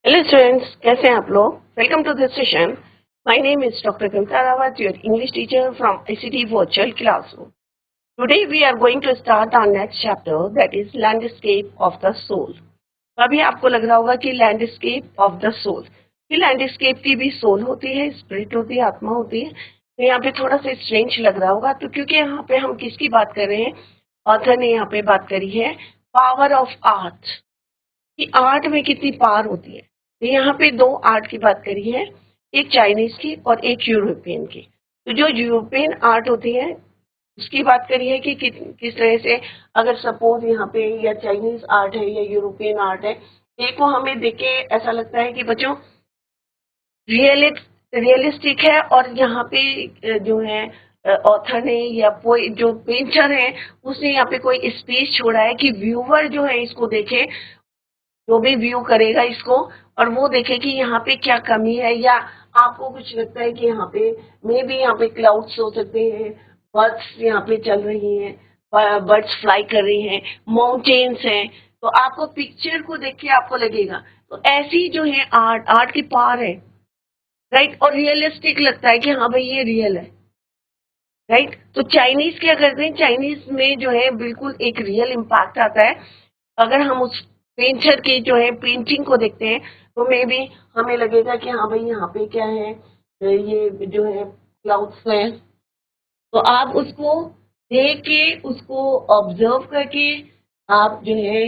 Hello students, कैसे हैं आप लोग। Welcome to this session. My name is doctor Kavita Rawat, your English teacher from ICT virtual classroom. Today we are going to start our next chapter, that is landscape of the soul. अभी आपको लग रहा होगा कि लैंडस्केप ऑफ द सोल, कि landscape की भी soul होती है, स्पिरिट होती है, आत्मा होती है। तो यहाँ पे थोड़ा सा स्ट्रेंज लग रहा होगा, तो क्योंकि यहाँ पे हम किसकी बात कर रहे हैं, ऑथर ने यहाँ पे बात करी है पावर ऑफ आर्ट, कि आर्ट में कितनी पावर होती है। तो यहाँ पे दो आर्ट की बात करी है, एक चाइनीज की और एक यूरोपियन की। तो जो यूरोपियन आर्ट होती है उसकी बात करी है कि किस तरह से, अगर सपोज यहाँ पे या चाइनीज आर्ट है या यूरोपियन आर्ट है, एक को हमें देख के ऐसा लगता है कि बच्चों रियलिस्टिक है, और यहाँ पे जो है ऑथर ने या कोई जो पेंटर है उसने यहाँ पे कोई स्पेस छोड़ा है कि व्यूअर जो है इसको देखे, जो भी व्यू करेगा इसको, और वो देखे कि यहाँ पे क्या कमी है, या आपको कुछ लगता है कि यहाँ पे मे भी यहाँ पे क्लाउड्स हो सकते हैं, बर्ड्स यहाँ पे चल रही हैं, बर्ड्स फ्लाई कर रही हैं, माउंटेन्स हैं। तो आपको पिक्चर को देख के आपको लगेगा, तो ऐसी जो है आर्ट, आर्ट की पावर है, राइट। और रियलिस्टिक लगता है कि हाँ भाई ये रियल है, राइट। तो चाइनीज क्या करते हैं, चाइनीज में जो है बिल्कुल एक रियल इम्पैक्ट आता है। अगर हम उस पेंटर की जो है पेंटिंग को देखते हैं तो मे भी हमें लगेगा कि हाँ भाई यहाँ पे क्या है, ये जो है क्लाउड्स है। तो आप उसको देख के, उसको ऑब्जर्व करके आप जो है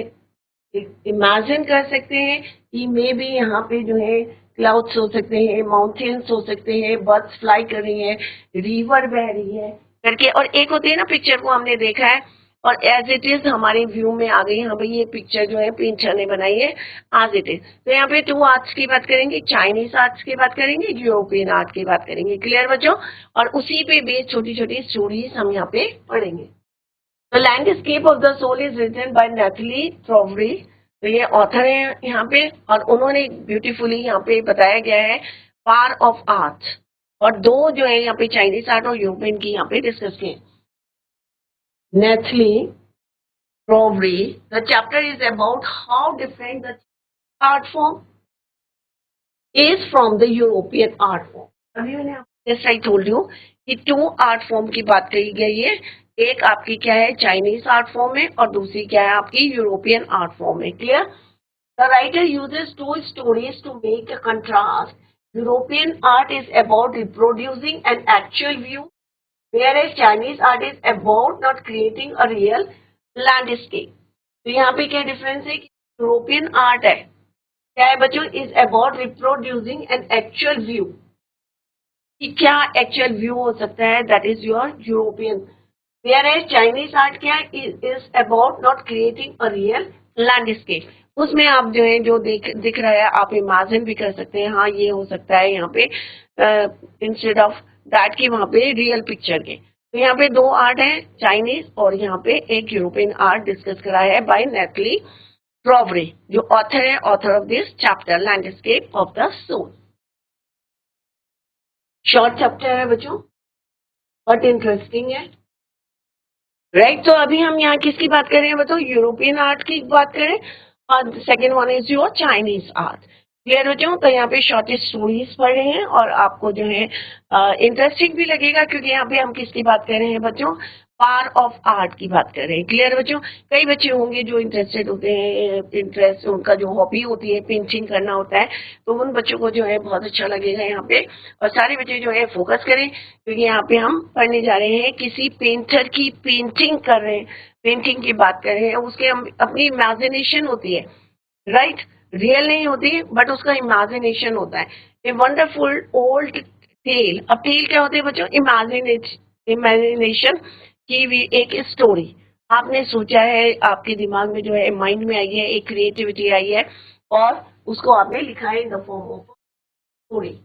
इमेजिन कर सकते हैं कि मे बी यहाँ पे जो है क्लाउड्स हो सकते हैं, माउंटेन्स हो सकते हैं, बर्ड्स फ्लाई कर रही है, रिवर बह रही है करके। और एक होती है ना, पिक्चर को हमने देखा है और एज इट इज हमारे व्यू में आ गई, हाँ भाई ये पिक्चर जो है पेंटर ने बनाई है एज इट इज। तो यहाँ पे टू आर्ट्स की बात करेंगे, चाइनीज आर्ट्स की बात करेंगे, यूरोपियन आर्ट की बात करेंगे। क्लियर बच्चों। और उसी पे बेस्ड छोटी छोटी स्टोरीज हम यहाँ पे पढ़ेंगे। The landscape of the soul is written by Nathalie Trouve. तो ये ऑथर है यहाँ पे, और उन्होंने ब्यूटीफुली यहाँ पे बताया गया है पावर ऑफ आर्ट। और दो जो है यहाँ पे चाइनीज आर्ट और यूरोपियन की यहाँ पे डिस्कस किए। Nathalie Trouve, the chapter is about how different the art form is from the European art form. अभी मैंने आपको जैसे आई टोल्ड यू कि टू आर्ट फॉर्म की बात कही गई है। एक आपकी क्या है, चाइनीज आर्ट फॉर्म है, और दूसरी क्या है आपकी, यूरोपियन आर्ट फॉर्म है। Clear. The writer uses two stories to make a contrast. European art is about reproducing an actual view, whereas Chinese art is about not creating a real landscape. तो यहाँ पे क्या difference है कि European art है, क्या है बच्चों, is about reproducing an actual view. कि क्या एक्चुअल व्यू हो सकता है, that is your European. Whereas Chinese art क्या is about not creating a real landscape. उसमें आप जो है जो दिख रहा है आप इमेजिन भी कर सकते हैं, हाँ ये हो सकता है यहाँ पे, इंस्टेड ऑफ दैट की वहां पे रियल पिक्चर के। तो यहाँ पे दो आर्ट है, चाइनीज और यहाँ पे एक यूरोपियन आर्ट डिस्कस करा है बाय नेथली ट्रॉवरी, जो ऑथर है, author of this chapter landscape of the soul. Short chapter है बच्चों, बट इंटरेस्टिंग है, राइट। तो अभी हम यहाँ किसकी बात कर रहे हैं बताओ, यूरोपियन आर्ट की बात करें, और second one is your Chinese art. Clear बच्चों। तो यहाँ पे शॉर्टेस्ट स्टोरीज पढ़ रहे हैं, और आपको जो है इंटरेस्टिंग भी लगेगा, क्योंकि यहाँ पे हम किसकी बात कर रहे हैं बच्चों, पावर ऑफ आर्ट की बात कर रहे हैं। क्लियर बच्चों। कई बच्चे होंगे जो इंटरेस्टेड होते हैं, इंटरेस्ट उनका जो हॉबी होती है पेंटिंग करना होता है, तो उन बच्चों को जो है बहुत अच्छा लगेगा यहाँ पे। और सारे बच्चे जो है फोकस करें, क्योंकि यहाँ पे हम पढ़ने जा रहे हैं किसी पेंटर की पेंटिंग कर रहे हैं, पेंटिंग की बात कर रहे हैं, उसके हम अपनी इमेजिनेशन होती है, राइट। रियल नहीं होती बट उसका इमेजिनेशन होता है। A wonderful old tale. अब टेल क्या होती है बच्चों, इमेजिनेशन की भी एक स्टोरी। आपने सोचा है, आपके दिमाग में जो है माइंड में आई है, एक क्रिएटिविटी आई है, और उसको आपने लिखा है in the form of story.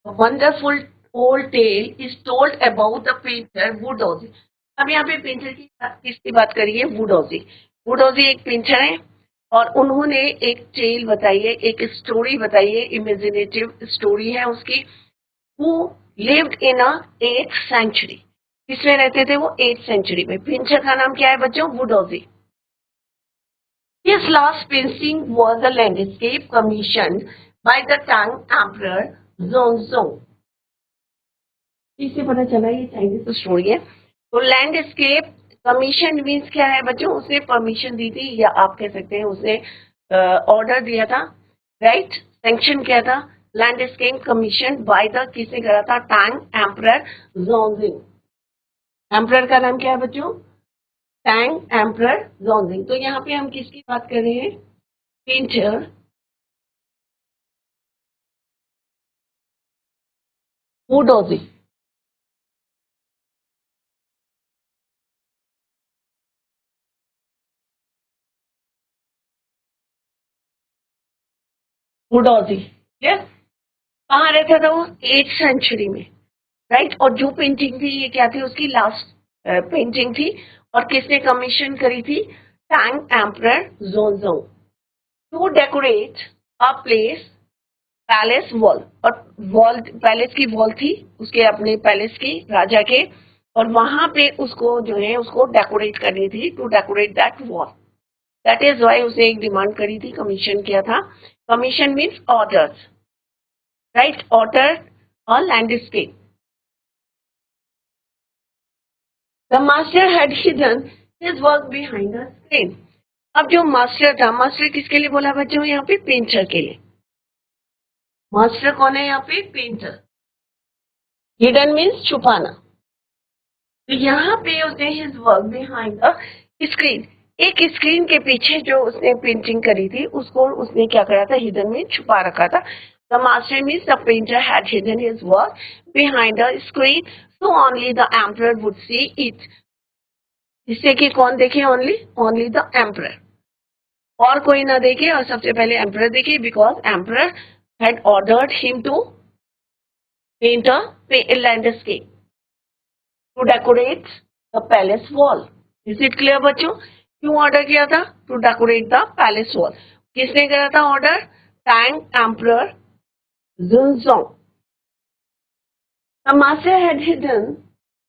Wonderful old tale is told about the painter Wu Daozi. अब यहाँ पे पेंटर की किसकी बात करिए, वुडोजी। वुडोजी एक पेंटर है, और उन्होंने एक टेल बताई है, एक स्टोरी बताई है, इमेजिनेटिव स्टोरी है उसकी। वो lived in a 8th century. किसमें रहते थे वो, 8th सेंचुरी में। पेंटर का नाम क्या है बच्चों, वुडोजी। ये His last painting was a landscape commissioned by the Tang Emperor Zhongzong. इससे पता चला ये चाइनीज स्टोरी है। तो लैंडस्केप कमीशन मीन्स क्या है बच्चों, उसने परमिशन दी थी या आप कह सकते हैं उसने ऑर्डर दिया था, राइट, सैंक्शन किया था। लैंडस्केप कमीशन बाय द, किसने करा था, टांग एम्परर जोंजिंग। एम्परर का नाम क्या है बच्चों, टांग एम्परर जोंजिंग। तो यहाँ पे हम किसकी बात कर रहे हैं, पेंटर हु डोजी। हुडोजी, कहाँ रहता था वो, 8th सेंचुरी में, राइट। और जो पेंटिंग थी ये क्या थी, उसकी लास्ट पेंटिंग थी। और किसने कमीशन करी थी, Tang emperor Xuanzong, to decorate a place palace wall. और वॉल, पैलेस की वॉल थी उसके, अपने पैलेस की, राजा के, और वहां पे उसको जो है उसको डेकोरेट करनी थी, to decorate that wall. That is why उसे एक डिमांड करी थी, कमीशन किया था। Commission means order, right, order और landscape. The master had hidden his work behind the screen. अब जो मास्टर था, मास्टर किसके लिए बोला बच्चों, यहाँ पे पेंटर के लिए। मास्टर कौन है यहाँ पे, पेंटर। हिडन मीन्स छुपाना। तो यहाँ पे उसने his work behind the screen, एक स्क्रीन के पीछे जो उसने पेंटिंग करी थी उसको उसने क्या करा था, हिडन में छुपा रखा था। The master means the painter had hidden his work behind the screen so only the emperor would see it. जिससे कि कौन देखे, ओनली, ओनली द एम्परर, और कोई ना देखे, और सबसे पहले एम्परर देखे, because emperor had ordered him to paint a landscape to decorate the palace wall. Is it clear बच्चों, क्यों ऑर्डर किया था, to decorate the palace wall. किसने करा था order, Tang emperor Xuanzong. The master had hidden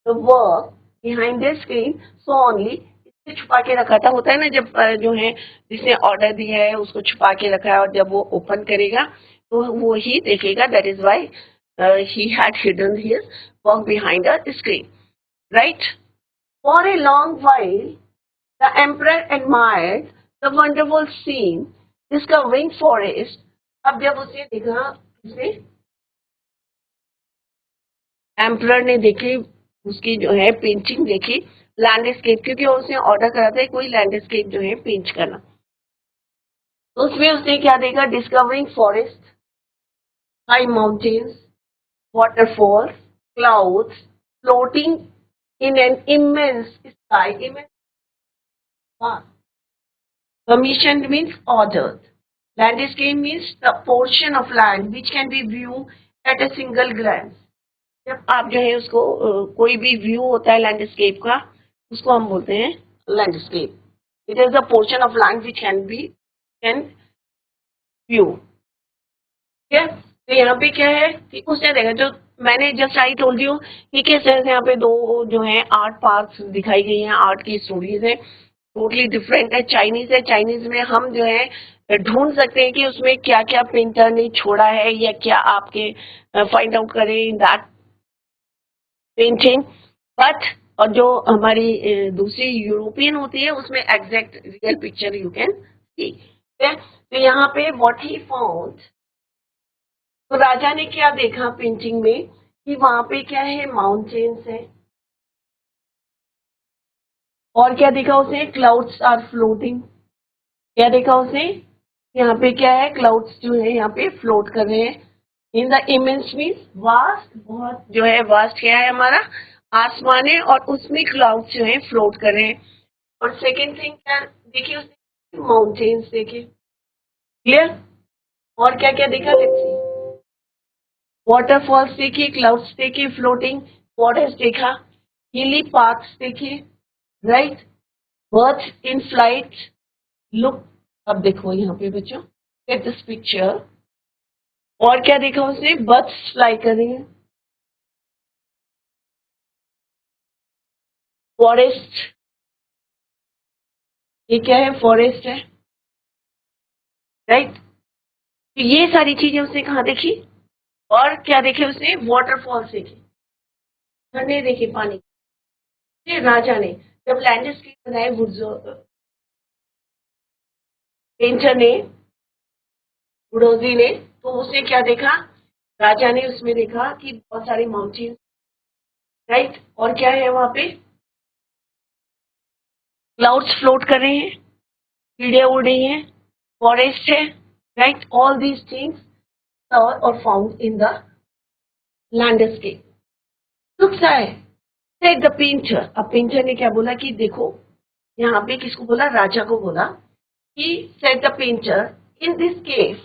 the work behind the screen so only, इसे छुपा के रखा था। होता है ना जब जो है जिसने ऑर्डर दिया है उसको छुपा के रखा है, और जब वो ओपन करेगा तो वो ही देखेगा। That is why he had hidden his work behind the screen, right. For a long while, the emperor admired the wonderful scene, discovering forest. अब जब उसने देखा, उसने एम्परर ने देखी, उसकी जो है पेंटिंग देखी, लैंडस्केप, क्योंकि उसने ऑर्डर करा था कोई लैंडस्केप जो है पेंट करना। तो उसमें उसने क्या देखा, discovering forest, high mountains, waterfalls, clouds floating in an immense sky, immense. Commissioned means ordered. Landscape means the portion of land which can be viewed at a single glance. जब आप जो है उसको कोई भी व्यू होता है लैंडस्केप का, उसको हम बोलते हैं landscape. It is the portion of land which can view. ठीक है, तो यहाँ पे क्या है कि उसने देखा, जो मैंने जस्ट आई टोल्ड यू कि किस तरह से यहाँ पे दो जो है आर्ट पार्क्स दिखाई गई हैं, आर्ट की स्टोरीज है, टोटली डिफरेंट है। चाइनीज है, चाइनीज में हम जो है ढूंढ सकते हैं कि उसमें क्या क्या पेंटर ने छोड़ा है, या क्या आपके फाइंड आउट करें इन दैट पेंटिंग। बट और जो हमारी दूसरी यूरोपियन होती है उसमें exact real picture you can see. तो यहाँ पे व्हाट ही फाउंड, तो राजा ने क्या देखा पेंटिंग में कि वहां पे क्या है, माउंटेन्स है, और क्या देखा उसने, क्लाउड्स आर फ्लोटिंग। क्या देखा उसने, यहाँ पे क्या है, क्लाउड्स जो है यहाँ पे फ्लोट कर रहे हैं। In the immense means vast, बहुत जो है वास्ट क्या है हमारा, आसमान है, और उसमें क्लाउड्स जो है फ्लोट कर रहे हैं। और सेकेंड थिंग क्या देखिए उसने, माउंटेन्स देखे, क्लियर। और क्या क्या देखा, लेट्स सी, वाटरफॉल्स देखिए, क्लाउड्स देखिए फ्लोटिंग, फॉरेस्ट देखा, हिली पाथ्स देखिए, right, birds in flight, look. अब देखो यहाँ पे बच्चों, गेट दिस पिक्चर। और क्या देखा उसने, बर्ड्स फ्लाई कर रही है, फॉरेस्ट, ये क्या है, फॉरेस्ट है, राइट। तो ये सारी चीजें उसने कहाँ देखी, और क्या देखे उसने, वाटरफॉल्स देखे, झरने देखे पानी के। राजा ने जब लैंडस्केप बनाए, पेंटर ने, बुडोजी ने, तो उसने क्या देखा, राजा ने उसमें देखा कि बहुत सारे माउंटेन, राइट, और क्या है वहां पे, क्लाउड्स फ्लोट कर रहे हैं, चिड़िया उड़ रही हैं, फॉरेस्ट है, राइट, ऑल दीज थिंग्स और found in the landscape. Looks है, सेड द पेंटर। अब पेंटर ने क्या बोला कि देखो, यहाँ पे किसको बोला, राजा को बोला कि said the painter in this cave.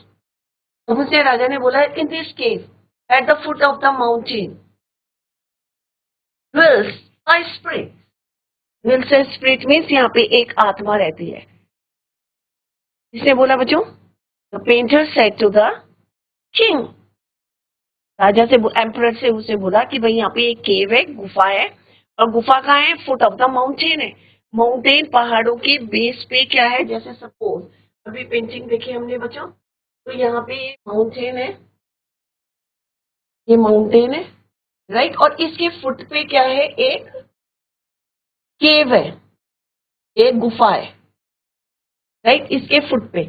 तो मुझसे राजा ने बोला, in this cave at the foot of the mountain dwells a spirit। dwells a spirit means यहाँ पे एक आत्मा रहती है। किसने बोला बच्चों, the painter said to the king. राजा से, एम्परर से उसे बोला कि भाई यहाँ पे एक केव है, गुफा है, और गुफा कहाँ है, फुट ऑफ द माउंटेन है। माउंटेन पहाड़ों के बेस पे क्या है, जैसे सपोज अभी पेंटिंग देखी हमने बच्चों, तो यहाँ पे ये माउंटेन है, ये माउंटेन है, राइट, और इसके फुट पे क्या है, एक केव है, एक गुफा है, राइट, इसके फुट पे,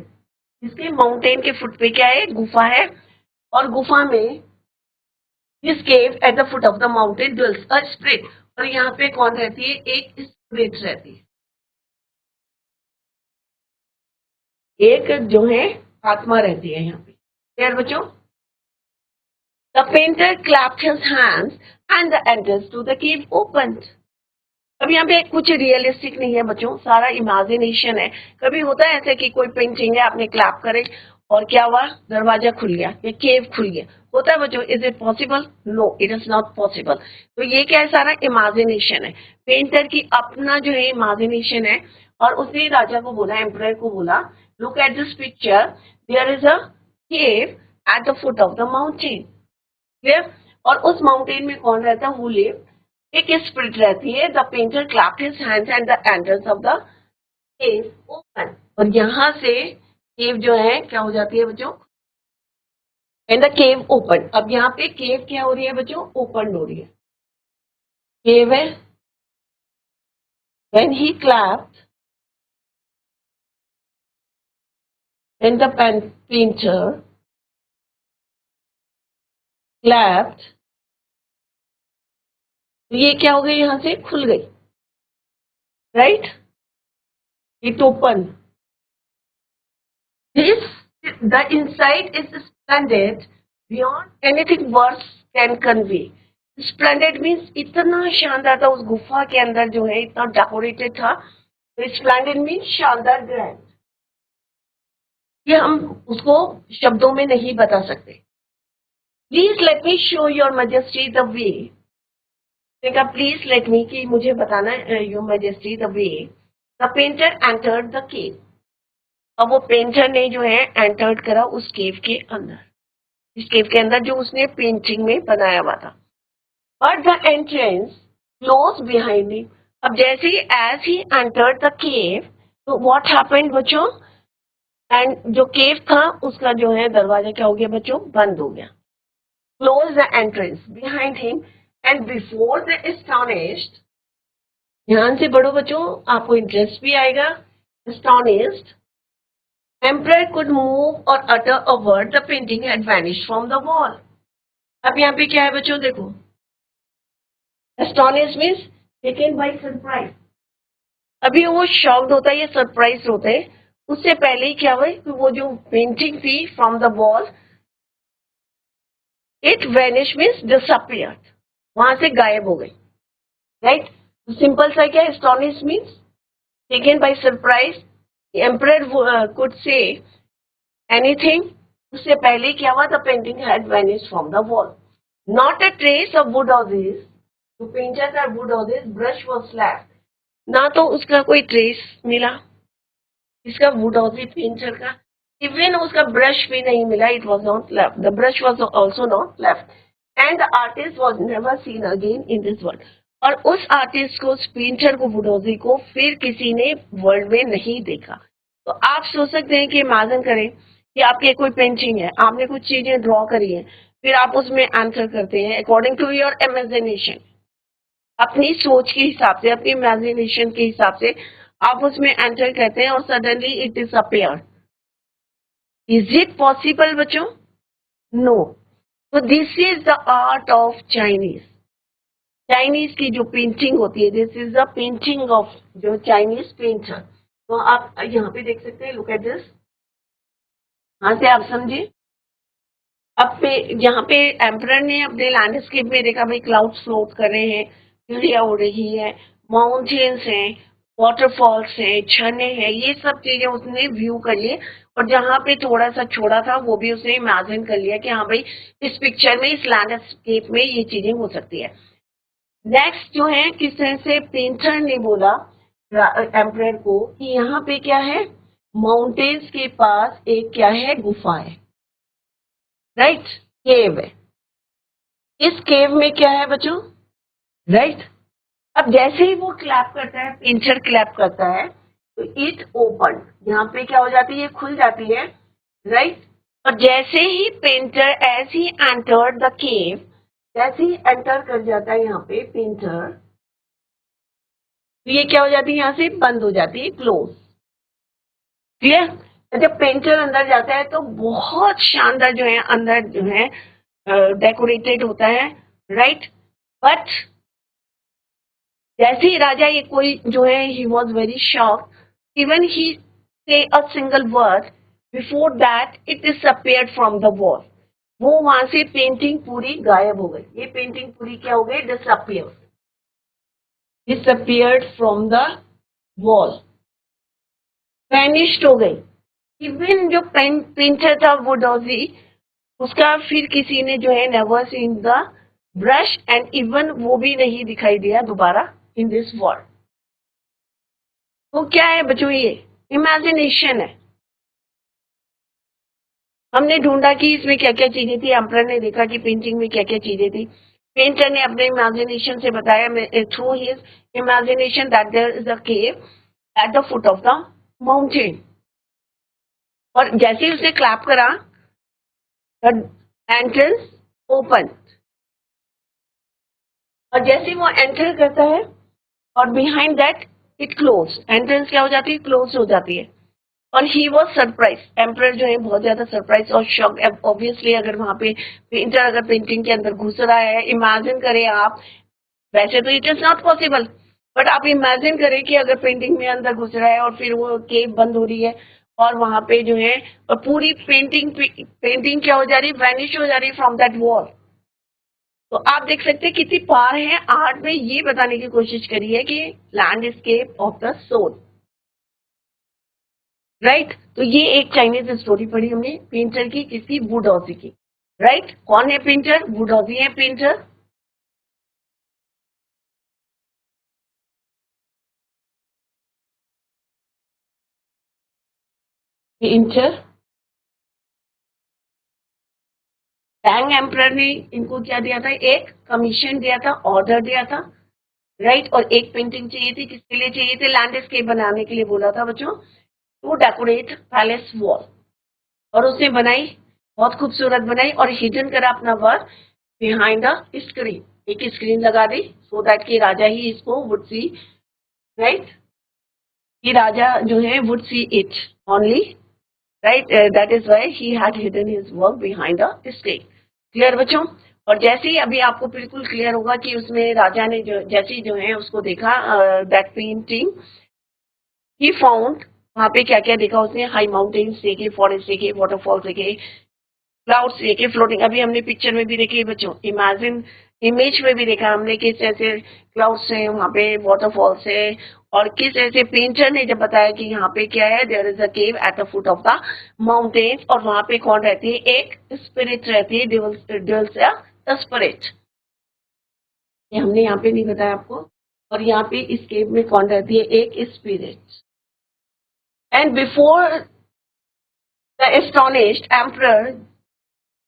इसके माउंटेन के फुट पे क्या है, गुफा है, और गुफा में this cave at the foot of the mountain dwells a spirit. और यहाँ पे कौन रहती है, एक स्पिरिट रहती है, एक जो है आत्मा रहती है यहाँ पे। क्लियर बच्चों। The painter clapped his hands and the entrance to the cave opened. अब यहाँ पे कुछ रियलिस्टिक नहीं है बच्चों, सारा इमेजिनेशन है। कभी होता है ऐसे कि कोई पेंटिंग है, आपने क्लैप करे और क्या हुआ, दरवाजा खुल गया या केव खुल गया, होता है बच्चों, is it possible, no it is not possible. तो ये क्या है, सारा इमेजिनेशन है, पेंटर की अपना जो है इमेजिनेशन है। और उसने राजा को बोला, एम्परर को बोला, look at this picture, there is a cave at the foot of the mountain. Clear. और उस माउंटेन में कौन रहता है, हु लिव, एक स्पिरिट रहती है। The painter clapped his hands and the entrance of the cave open. और यहां से केव जो है क्या हो जाती है बच्चों, एंड द केव ओपन। अब यहाँ पे केव क्या हो रही है बच्चों, ओपन हो रही है, केव है। When he clapped, when the painter clapped, तो ये क्या हो गई, यहां से खुल गई, right, it open. This, the insight is splendid beyond anything words can convey. Splendid means इतना शानदार था, उस गुफा के अंदर जो है इतना डेकोरेटेड था। तो splendid means शानदार, ग्रैंड। ये हम उसको शब्दों में नहीं बता सकते। Please let me show your majesty the way. देखा, प्लीज लेट मी कि मुझे बताना your majesty the way. The painter entered the केव। अब वो पेंटर ने जो है एंटर्ड करा उस केव के अंदर, इस केव के अंदर जो उसने पेंटिंग में बनाया हुआ था। But the entrance close behind him. अब जैसे ही as he entered the cave, तो व्हाट हैपेंड बच्चों, एंड जो केव था उसका जो है दरवाजा क्या हो गया बच्चों, बंद हो गया। Close the entrance behind him and before the astonished, ध्यान से पढ़ो बच्चों, आपको इंटरेस्ट भी आएगा। Astonished emperor could move or utter a word, the painting had vanished from the wall। अब यहाँ पे क्या है बच्चों, देखो, astonished means taken by surprise। अभी वो शॉक्ड होता है या सरप्राइज होते हैं, उससे पहले ही क्या हुआ कि वो जो पेंटिंग थी from the wall, it vanish means disappeared, वहां से गायब हो गई, राइट। सिंपल सा क्या, astonish means taken by surprise. Emperor could say anything, उससे पहले क्या हुआ, the painting had vanish from the wall. Not a trace of would of this, जो पेंटर का would of this brush was left, ना तो उसका कोई ट्रेस मिला, इसका वुड ऑफ द पेंटर का, इवन उसका ब्रश भी नहीं मिला, it was not left, the brush was also not left, and the artist was never seen again in this world. और उस आर्टिस्ट को, उस पेंटर को, वुडोजी को फिर किसी ने वर्ल्ड में नहीं देखा। तो आप सोच सकते हैं कि इमेजिन करें कि आपकी कोई पेंटिंग है, आपने कुछ चीजें ड्रॉ करी है, फिर आप उसमें आंसर करते हैं अकॉर्डिंग टू योर इमेजिनेशन, अपनी सोच के हिसाब से, अपनी इमेजिनेशन के हिसाब से आप उसमें एंटर करते हैं और suddenly it disappear. Is it possible बच्चों? नो। तो this is the art of Chinese. Chinese की जो पेंटिंग होती है, this is the painting of जो चाइनीज पेंटर। तो आप यहाँ पे देख सकते हैं, लुक एट दिस, यहाँ से आप समझे। अब पे यहाँ पे एम्परर ने अपने लैंडस्केप में देखा भाई क्लाउड्स फ्लोट कर रहे हैं, चिड़िया उड़ रही है, माउंटेन्स हैं, वाटरफॉल्स हैं, झरने हैं, ये सब चीजें उसने व्यू कर लिए। और जहाँ पे थोड़ा सा छोड़ा था वो भी उसने इमेजिन कर लिया कि हाँ भाई इस पिक्चर में, इस लैंडस्केप में ये चीजें हो सकती है। नेक्स्ट जो है, किस तरह से पेंटर ने बोला एम्परर को कि यहाँ पे क्या है, माउंटेन्स के पास एक क्या है, गुफा है, राइट, केव है। इस केव में क्या है बच्चों, राइट। अब जैसे ही वो क्लैप करता है, पेंटर क्लैप करता है, तो इट ओपन, यहाँ पे क्या हो जाती है, खुल जाती है, राइट। और जैसे ही painter as he entered the cave, जैसे ही एंटर कर जाता है यहाँ पे पेंटर, तो ये क्या हो जाती है, यहाँ से बंद हो जाती है, क्लोज। क्लियर। जब पेंटर अंदर जाता है तो बहुत शानदार जो है अंदर जो है डेकोरेटेड होता है, राइट। बट जैसे ही राजा ये कोई जो है, he was very shock, even he say a single word, before that it disappeared from the wall. वो वहां से पेंटिंग पूरी गायब हो गई, ये पेंटिंग पूरी क्या हो गई, disappeared from the wall, vanished हो गई। इवन जो पेंटर था वुडोजी, उसका फिर किसी ने जो है never seen the brush, and even वो भी नहीं दिखाई दिया दोबारा इन दिस वर्ल्ड। तो क्या है बच्चों, ये इमेजिनेशन है। हमने ढूंढा कि इसमें क्या क्या चीजें थी, एम्परर ने देखा कि पेंटिंग में क्या क्या चीजें थी, पेंटर ने अपने इमेजिनेशन से बताया, through his imagination, that there is a cave at the foot of the mountain. और जैसे ही उसने क्लैप करा, द एंट्रेंस ओपन, और जैसे ही वो एंटर करता है और behind that it close, entrance क्या हो जाती है, क्लोज हो जाती है। और ही वॉज सरप्राइज, एम्परर जो है बहुत ज्यादा सरप्राइज और शॉक। ऑब्वियसली अगर वहां पे पेंटर अगर पेंटिंग के अंदर घुस रहा है, इमेजिन करें आप, वैसे तो it is not possible, but आप इमेजिन करें कि अगर पेंटिंग में अंदर घुस रहा है और फिर वो केव बंद हो रही है और वहां पे जो है और पूरी पेंटिंग क्या हो जा रही है, वैनिश हो जा रही है फ्रॉम दैट वॉल। तो आप देख सकते हैं कितनी पार है आर्ट में, ये बताने की कोशिश करी है कि landscape of the soul, right. तो ये एक चाइनीज स्टोरी पढ़ी हमने पेंटर की, किसकी, वुडोजी की, राइट। कौन है पेंटर, वुडोजी है पेंटर। पेंटर, टैंग एम्परर ने इनको क्या दिया था, एक कमीशन दिया था, ऑर्डर दिया था, राइट। और एक पेंटिंग चाहिए थी, किसके लिए चाहिए थे, लैंडस्केप बनाने के लिए बोला था बच्चों, टू डेकोरेट पैलेस वॉल। और उसने बनाई, बहुत खूबसूरत बनाई, और हिडन करा अपना वर्क बिहाइंड द स्क्रीन, एक स्क्रीन लगा दी, सो दैट कि राजा ही इसको वुड सी, राइट, कि राजा जो है would see it only, right. That is why he had hidden his work behind the screen. Clear बच्चों। और जैसे ही अभी आपको बिल्कुल क्लियर होगा कि उसमें राजा ने जो जैसे जो है उसको देखा, दैट पेंटिंग ही फाउंड, वहां पे क्या क्या देखा उसने, हाई माउंटेन्स देखे, फॉरेस्ट देखे, वाटरफॉल्स देखे, क्लाउड्स देखे फ्लोटिंग, अभी हमने पिक्चर में भी देखी बच्चों, इमेजिन इमेज में भी देखा हमने किस ऐसे क्लाउड्स है, वहां पे वाटरफॉल्स है, और किस ऐसे पेंटर ने जब बताया कि यहाँ पे क्या है, there is a cave at the foot of the mountain, और वहां पे कौन रहती है, एक स्पिरिट रहती है, डेविल्स द स्पिरिट, ये हमने यहाँ पे नहीं बताया आपको। और यहाँ पे इस केव में कौन रहती है, एक spirit. And before the astonished emperor,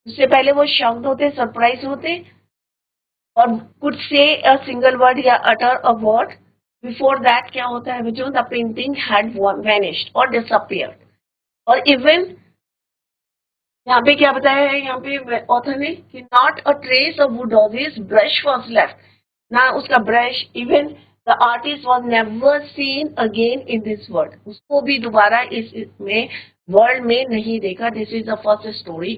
उससे पहले वो शॉक्ड होते, सरप्राइज होते, और could say a single word या अटर अ वर्ड, बिफोर दैट क्या होता है बच्चों, द पेंटिंग हैड वैनिश्ड और डिसअपियर्ड। और इवन यहाँ पे क्या बताया है, यहाँ पे ऑथर ने कि not a trace of Wu Daozi's brush was left, ना उसका brush, even the artist was never seen again in this world, उसको भी दोबारा इसमें वर्ल्ड में नहीं देखा. This is the first story.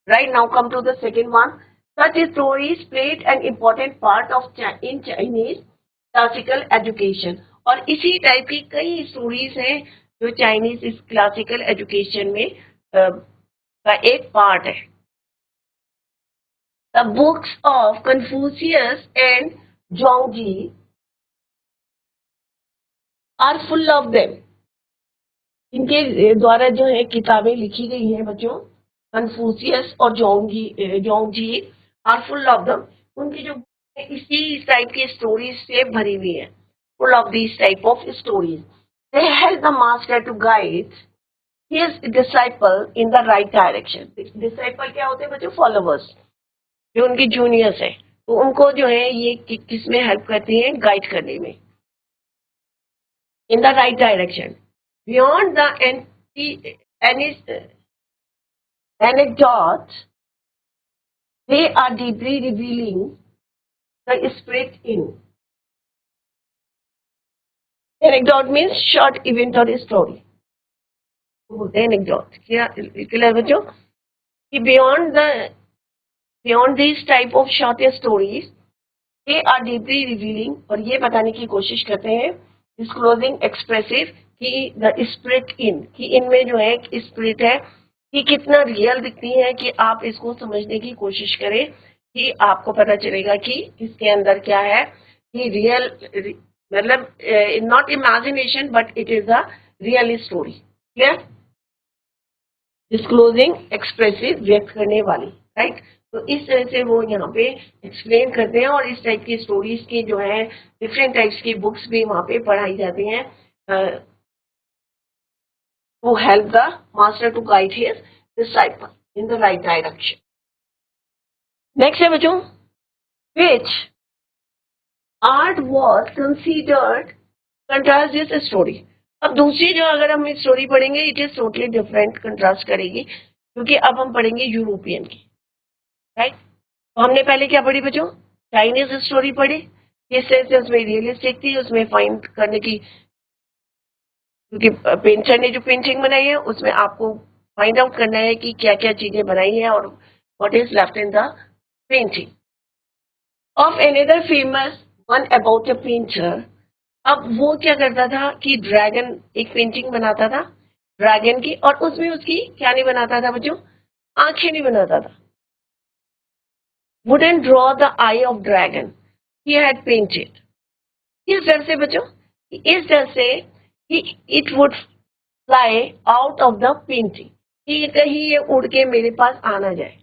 Right now come to the second one. Such stories played an important part of in Chinese classical education. और इसी type की कई स्टोरीज हैं जो चाइनीज इस क्लासिकल एजुकेशन में का एक पार्ट है. The books of Confucius and Zhuangzi are full of them. इनके द्वारा जो है किताबें लिखी गई हैं बच्चों, कन्फ्यूशियस और जोंगजी आर फुल ऑफ दम. उनकी जो इसी टाइप की स्टोरीज से भरी हुई है, full of this type of stories. They help the master to guide his disciple in the right direction. Disciple क्या होते हैं बच्चों? फॉलोवर्स, जो उनके जूनियर्स है, तो उनको जो है ये किसमें हेल्प करती हैं? गाइड करने में. इन the right direction. Beyond the anecdotes, they are deeply revealing the spirit in. Anecdote means short event or story. Anecdote. क्या क्लियर बच्चों? कि beyond these type of short stories, they are deeply revealing, और ये बताने की कोशिश करते हैं, disclosing expressive, कि the spirit in, कि इनमें जो है स्पिरिट है, कि कितना रियल दिखती है, कि आप इसको समझने की कोशिश करें कि आपको पता चलेगा कि इसके अंदर क्या है, कि रियल मतलब not imagination but it is a real story. Clear? Disclosing expressive, व्यक्त करने वाली. राइट? तो इस तरह से वो यहाँ पे एक्सप्लेन करते हैं, और इस टाइप की स्टोरीज की जो है डिफरेंट टाइप्स की बुक्स भी वहाँ पे पढ़ाई जाती हैं to help the master to guide his disciple in the right direction. Next है बच्चों, which art was considered contrast this story. अब दूसरी जो अगर हम स्टोरी पढ़ेंगे, it is totally different, contrast करेगी, क्योंकि अब हम पढ़ेंगे यूरोपियन की. राइट? तो हमने पहले क्या पढ़ी बच्चों? चाइनीज स्टोरी पढ़ी. किस तरह से उसमें रियलिस्टिक थी, उसमें फाइंड करने की, क्योंकि पेंटर ने जो पेंटिंग बनाई है उसमें आपको फाइंड आउट करना है कि क्या क्या चीजें बनाई हैं और what is left in the painting. Of another famous one about a painter. अब वो क्या करता था कि ड्रैगन, एक पेंटिंग बनाता था ड्रैगन की, और उसमें उसकी क्या नहीं बनाता था बच्चों? आंखें नहीं बनाता था. Wouldn't draw the I of dragon, he had painted. किस डर से बच्चों? इस डर से it would fly out of the painting, कि कहीं ये उड़ के मेरे पास आना जाए.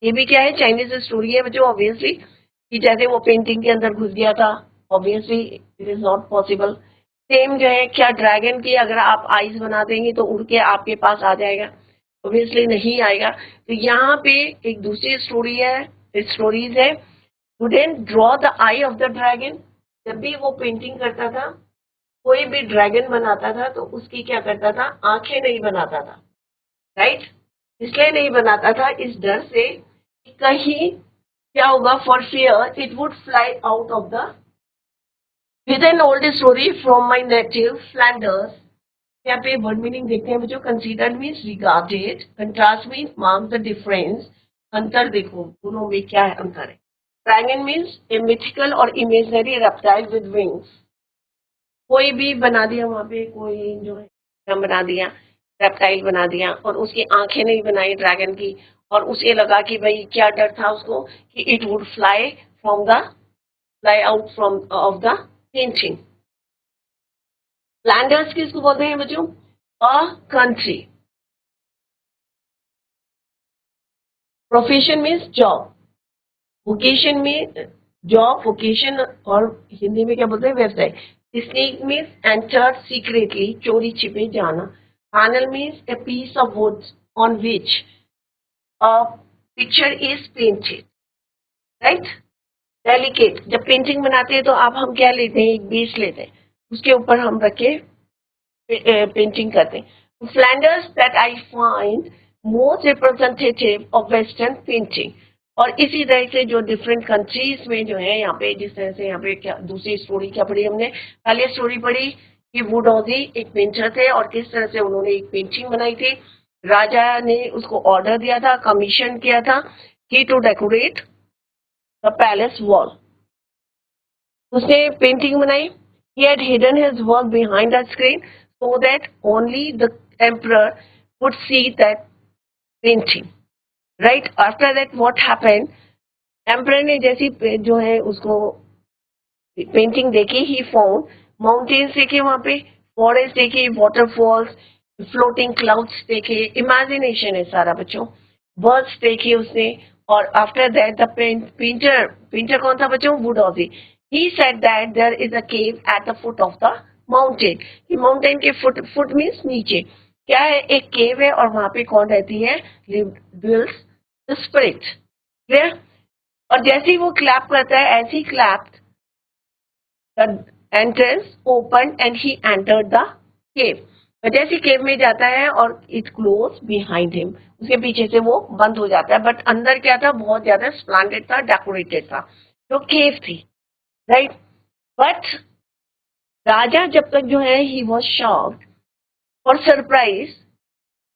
ये भी क्या है? चाइनीज स्टोरी है बच्चों, ऑब्वियसली, कि जैसे वो पेंटिंग के अंदर घुस गया था. Obviously it is not possible. Same जो है, क्या ड्रैगन की अगर आप आईज बना देंगे तो उड़ के आपके पास आ जाएगा? ऑब्वियसली नहीं आएगा. तो यहाँ पे एक दूसरी स्टोरीज है. Wouldn't draw the I of the dragon. जब भी वो पेंटिंग करता था, कोई भी ड्रैगन बनाता था, तो उसकी क्या करता था? आंखें नहीं बनाता था. राइट? इसलिए नहीं बनाता था, इस डर से कि कहीं क्या होगा, for fear it would fly out of the. With an old story from my native Flanders. यहाँ पे वर्ड मीनिंग देखते हैं बच्चों. Consider means regarded, contrast means mark the difference. अंतर देखो दोनों में क्या है, अंतर है. ड्रैगन मीन्स ए मिथिकल और इमेजनरी रेप्टाइल विद विंग्स. कोई भी बना दिया वहां पे, कोई जो है बना दिया, रेप्टाइल बना दिया, और उसकी आंखें नहीं बनाई ड्रैगन की, और उसे लगा कि भाई क्या डर था उसको कि it would fly out from of the painting. Flanders किसको बोलते हैं बच्चों? A country. Profession means job. Vocation में जॉब, वोकेशन, और हिंदी में क्या बोलते हैं? व्यवसाय. स्नेक मीन्स एंटर सीक्रेटली, चोरी छिपे जाना. Panel means a piece of wood on which a picture is painted. Right? Delicate. जब पेंटिंग बनाते हैं तो हम क्या लेते हैं? एक बेस लेते हैं, उसके ऊपर हम रख के पेंटिंग करते हैं. Flanders that I find most representative of western painting. और इसी तरह से जो डिफरेंट कंट्रीज में जो है यहाँ पे, जिस तरह से यहाँ पे क्या दूसरी स्टोरी क्या पढ़ी हमने, पहले स्टोरी पढ़ी कि वुडौजी एक पेंटर थे और किस तरह से उन्होंने एक पेंटिंग बनाई थी। राजा ने उसको ऑर्डर दिया था, कमीशन किया था कि to decorate the palace wall. उसने पेंटिंग बनाई। He had hidden his work behind the screen so that only the emperor would see that painting. Right after that, what happened? Emperor ने जैसी जो है उसको पेंटिंग देखी, he found mountains देखे वहां पे, फॉरेस्ट देखे, वाटरफॉल्स, फ्लोटिंग क्लाउड्स देखे, इमेजिनेशन है सारा बच्चों, बर्ड्स देखे उसने। और after that the painter, painter कौन था बच्चों? वुडौजी। he said that there is a cave at the foot of the mountain। कि माउंटेन के फुट मीन्स नीचे क्या है? एक केव है और वहां पे कौन रहती है? dwells the spirit। क्लियर? और जैसे ही वो क्लैप करता है, ऐसी clap the entrance opened and he entered the cave। तो जैसे केव में जाता है और it closed behind him, उसके पीछे से वो बंद हो जाता है। बट अंदर क्या था? बहुत ज्यादा स्प्लेंडेड था, डेकोरेटेड था, जो केव थी। राइट? बट राजा जब तक जो है ही वॉज शॉक्ड और सरप्राइज,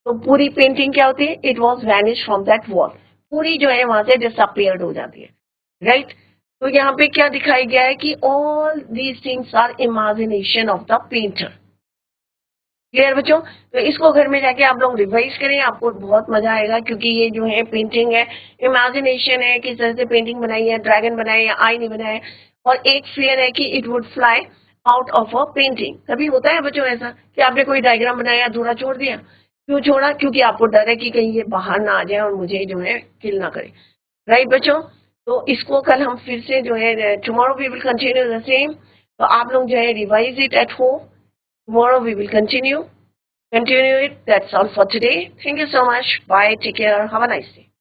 तो पूरी पेंटिंग क्या होती है? It was vanish from that wall. पूरी जो है वहां से डिसअपियर्ड हो जाती है। राइट? तो यहाँ पे क्या दिखाया गया है कि all these things our imagination of the painter. Clear बच्चों? तो इसको घर में जाके आप लोग रिवाइज करें, आपको बहुत मजा आएगा, क्योंकि ये जो है पेंटिंग है, इमेजिनेशन है, किस तरह से पेंटिंग बनाई है, ड्रैगन बनाए या आई नहीं बनाए। और एक फियर है कि it would fly out of a painting. कभी होता है बच्चों ऐसा कि आपने कोई डायग्राम बनाया, अधूरा छोड़ दिया? क्यों छोड़ा? क्योंकि आपको डर है कि कहीं ये बाहर ना आ जाए और मुझे जो है किल ना करे। राइट बच्चों? तो इसको कल हम फिर से जो है, tomorrow we will continue the same. तो आप लोग जो है revise it at home. Tomorrow we will continue it. That's all for today. Thank you so much. Bye. Take care. Have a nice day.